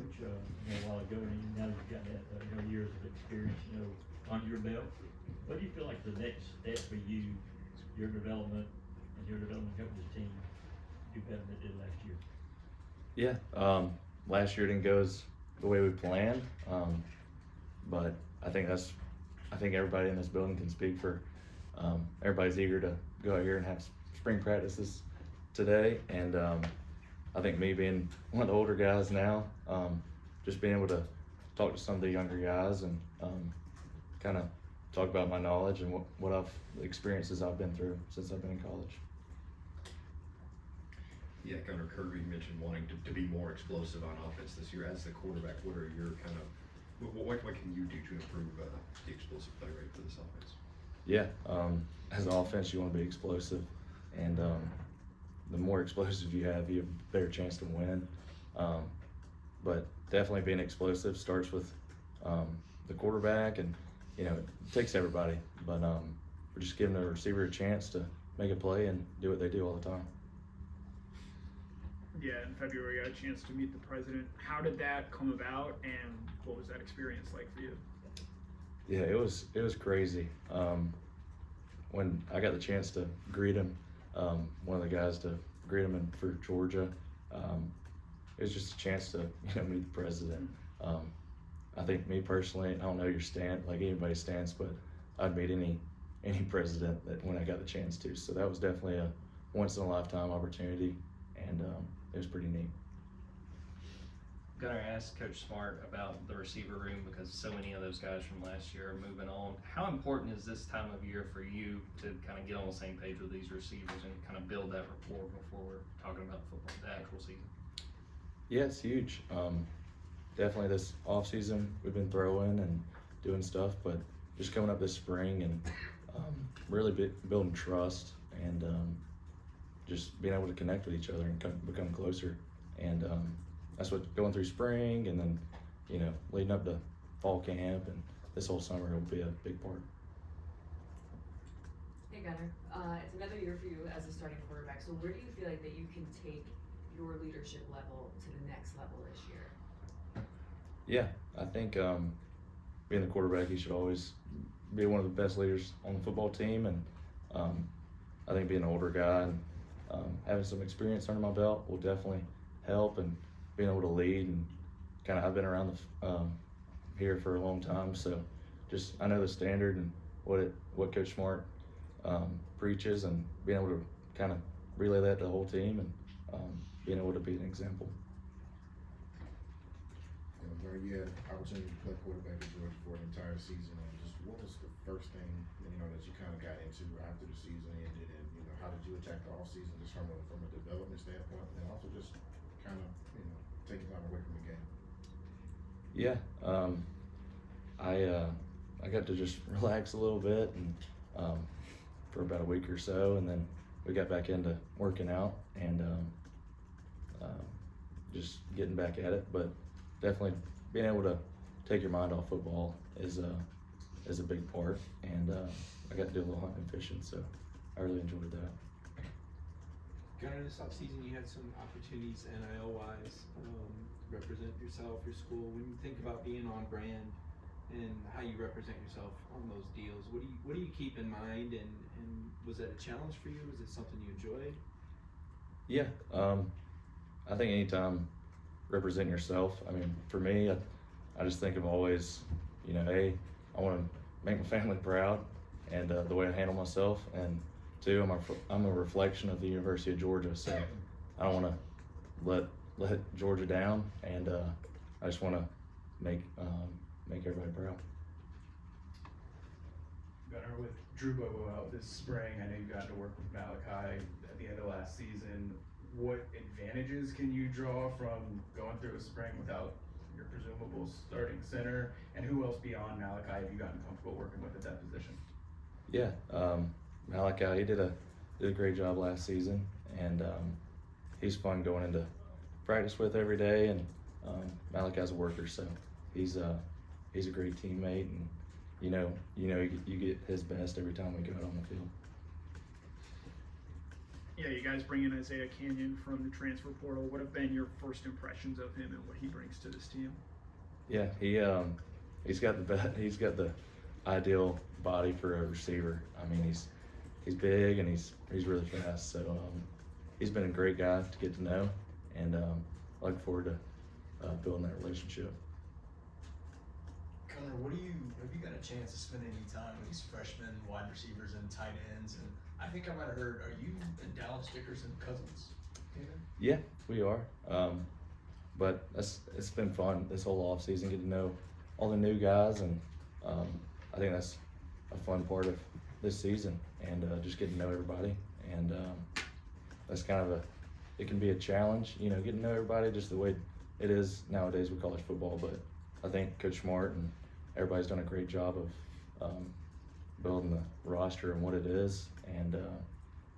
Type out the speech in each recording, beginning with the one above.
Coach, a while ago, and now that you've got that, years of experience, under your belt, what do you feel like the next step for you, your development, and your development helping this team do better than it did last year? Yeah, last year didn't go as the way we planned, but I think everybody in this building can speak for. Everybody's eager to go out here and have spring practices today, and I think me being one of the older guys now, just being able to talk to some of the younger guys and kind of talk about my knowledge and the experiences I've been through since I've been in college. Yeah, Gunner, Kirby mentioned wanting to be more explosive on offense this year. As the quarterback, what are your what can you do to improve the explosive play rate for this offense? Yeah, as an offense, you want to be explosive, and the more explosive you have a better chance to win. But definitely being explosive starts with the quarterback, and it takes everybody. But we're just giving the receiver a chance to make a play and do what they do all the time. Yeah, in February, you got a chance to meet the president. How did that come about, and what was that experience like for you? Yeah, it was crazy. When I got the chance to greet him, one of the guys to greet him for Georgia, it was just a chance to meet the president. I think me personally, I don't know your like anybody's stance, but I'd meet any president when I got the chance to. So that was definitely a once in a lifetime opportunity, and it was pretty neat. Gunner asked Coach Smart about the receiver room because so many of those guys from last year are moving on. How important is this time of year for you to kind of get on the same page with these receivers and kind of build that rapport before we're talking about the actual season? Yeah, it's huge. Definitely this off season we've been throwing and doing stuff, but just coming up this spring and really building trust and just being able to connect with each other and become closer. And that's what going through spring and then, leading up to fall camp and this whole summer will be a big part. Hey Gunner, it's another year for you as a starting quarterback. So where do you feel like that you can take your leadership level to the next level this year? Yeah, I think being the quarterback, you should always be one of the best leaders on the football team. And I think being an older guy and having some experience under my belt will definitely help, and being able to lead and I've been around here for a long time, so just I know the standard and what Coach Smart preaches, and being able to kind of relay that to the whole team and being able to be an example. You had opportunity to play quarterback at Georgia for an entire season, and just what was the first thing that you kind of got into after the season ended, and how did you attack the off season just from a development standpoint, and also just kind of taking time away from the game? Yeah, I got to just relax a little bit and for about a week or so, and then we got back into working out and just getting back at it. But definitely being able to take your mind off football is a big part, and I got to do a little hunting and fishing, so I really enjoyed that. Gunner, this offseason you had some opportunities NIL-wise, represent yourself, your school. When you think about being on brand and how you represent yourself on those deals, what do you keep in mind, and was that a challenge for you? Was it something you enjoyed? Yeah, I think anytime representing yourself, for me, I just think of always, A, I want to make my family proud and the way I handle myself, and two, I'm a reflection of the University of Georgia, so I don't want to let Georgia down, and I just want to make everybody proud. Gunner, with Drew Bobo out this spring, I know you got to work with Malachi at the end of last season. What advantages can you draw from going through a spring without your presumable starting center, and who else beyond Malachi have you gotten comfortable working with at that position? Yeah, Malachi, he did a great job last season, and he's fun going into practice with every day, and Malachi's a worker, so he's a great teammate, and you get his best every time we go out on the field. Yeah, you guys bring in Isaiah Canyon from the transfer portal. What have been your first impressions of him and what he brings to this team? Yeah, he's got the ideal body for a receiver. I mean, he's big and he's really fast. So he's been a great guy to get to know, and look forward to building that relationship. Gunner, have you got a chance to spend any time with these freshmen, wide receivers, and tight ends? And I think I might have heard, are you and Dallas Dickerson cousins? Yeah, we are. But it's been fun this whole off season, getting to know all the new guys, and I think that's a fun part of this season, and just getting to know everybody. And that's kind of it can be a challenge, getting to know everybody just the way it is nowadays with college football. But I think Coach Smart and everybody's done a great job of building the roster and what it is, and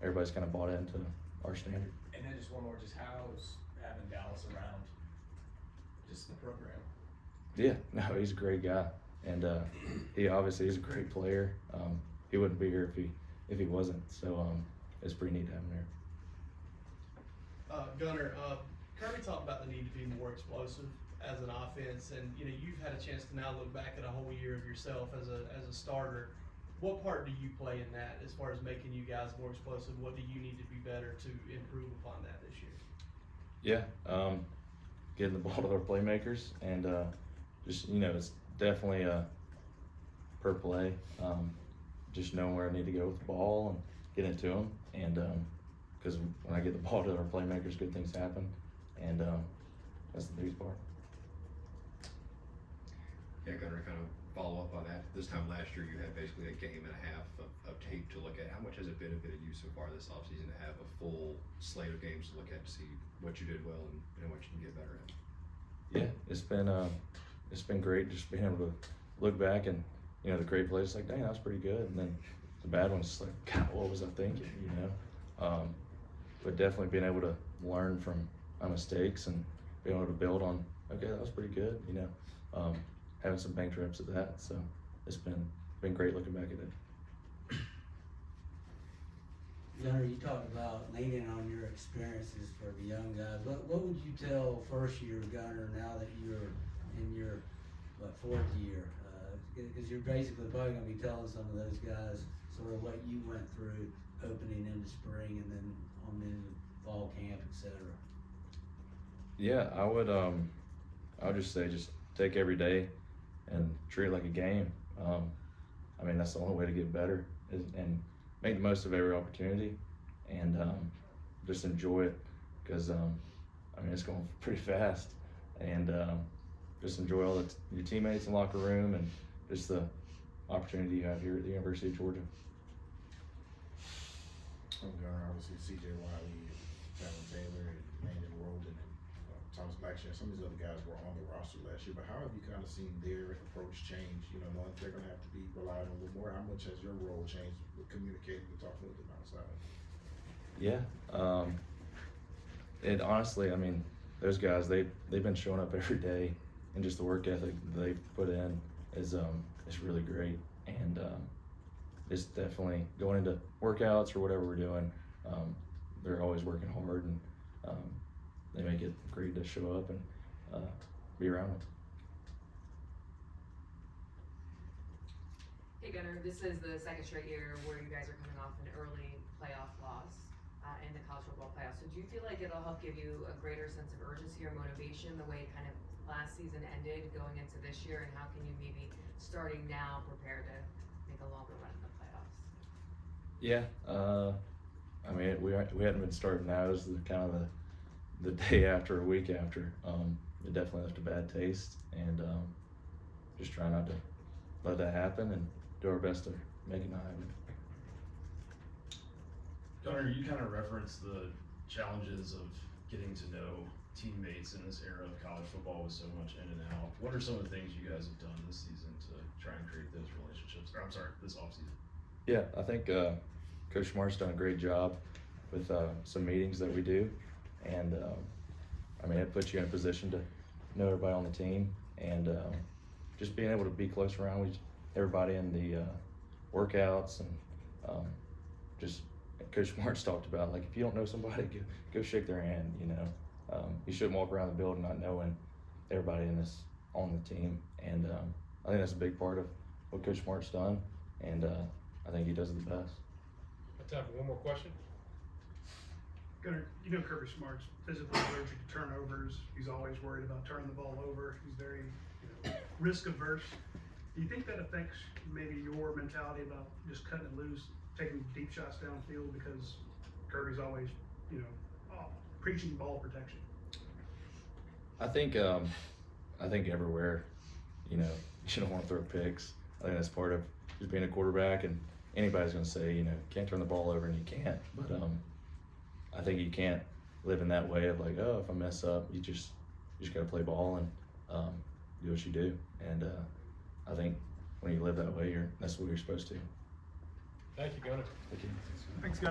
everybody's kind of bought into our standard. And then just one more, just how's having Dallas around just the program? Yeah, no, he's a great guy, and he's a great player. He wouldn't be here if he wasn't. So it's pretty neat to have him there. Gunner, Kirby talked about the need to be more explosive as an offense, and you've had a chance to now look back at a whole year of yourself as a starter. What part do you play in that as far as making you guys more explosive? What do you need to be better to improve upon that this year? Yeah, getting the ball to our playmakers, and just it's definitely per play. Just knowing where I need to go with the ball and get it to them, and because when I get the ball to our playmakers, good things happen, and that's the biggest part. Yeah, Gunner, kind of follow up on that. This time last year, you had basically a game and a half of tape to look at. How much has it benefited you so far this offseason to have a full slate of games to look at to see what you did well and what you can get better at? Yeah, it's been great just being able to look back and the great plays, like, dang, that was pretty good, and then the bad ones, like, God, what was I thinking? But definitely being able to learn from my mistakes and being able to build on, okay, that was pretty good, having some bank reps at that. So it's been great looking back at it. Gunner, you talked about leaning on your experiences for the young guys. What would you tell first year Gunner now that you're in your fourth year? Because you're basically probably going to be telling some of those guys sort of what you went through opening into spring and then on into fall camp, etc. Yeah, I would just say just take every day and treat it like a game. I mean, that's the only way to get better, and make the most of every opportunity, and just enjoy it, because it's going pretty fast, and just enjoy all your teammates in the locker room and just the opportunity you have here at the University of Georgia. Gunner, obviously C.J. Wiley, Kevin Taylor, and Landon Rolden, and Thomas Blackshear. Some of these other guys were on the roster last year, but how have you kind of seen their approach change? Knowing they're going to have to be relied on a little more. How much has your role changed with communicating and talking with them outside? Yeah, it honestly, those guys, they've been showing up every day, and just the work ethic they've put in is really great, and it's definitely going into workouts or whatever we're doing. They're always working hard, and they make it great to show up and be around them. Hey Gunner, this is the second straight year where you guys are coming off an early playoff loss in the college football playoffs. So do you feel like it'll help give you a greater sense of urgency or motivation the way kind of last season ended going into this year, and how can you maybe starting now prepare to make a longer run in the playoffs? Yeah, we hadn't been starting now. It was kind of the day after, a week after. It definitely left a bad taste, and just try not to let that happen and do our best to make it not happen. Gunner, you kind of referenced the challenges of getting to know teammates in this era of college football with so much in and out. What are some of the things you guys have done this season to try and create those relationships? Or I'm sorry, this offseason. Yeah, I think Coach Smart's done a great job with some meetings that we do, and it puts you in a position to know everybody on the team, and just being able to be close around with everybody in the workouts, and just Coach Martz talked about, like, if you don't know somebody, go shake their hand, you know. You shouldn't walk around the building not knowing everybody on the team. And I think that's a big part of what Coach Mart's done, and I think he does it the best. Time for one more question. Gunner, you know Kirby Smart's physically allergic to turnovers. He's always worried about turning the ball over. He's very, risk averse. Do you think that affects maybe your mentality about just cutting it loose, taking deep shots downfield, because Kirby's always, preaching ball protection? I think everywhere, you don't want to throw picks. I think that's part of just being a quarterback, and anybody's going to say, you can't turn the ball over, and you can't. But I think you can't live in that way of like, oh, if I mess up, you just got to play ball and do what you do. And I think when you live that way, that's what you're supposed to. Thank you, Gunner. Thank you. Thanks, Gunner.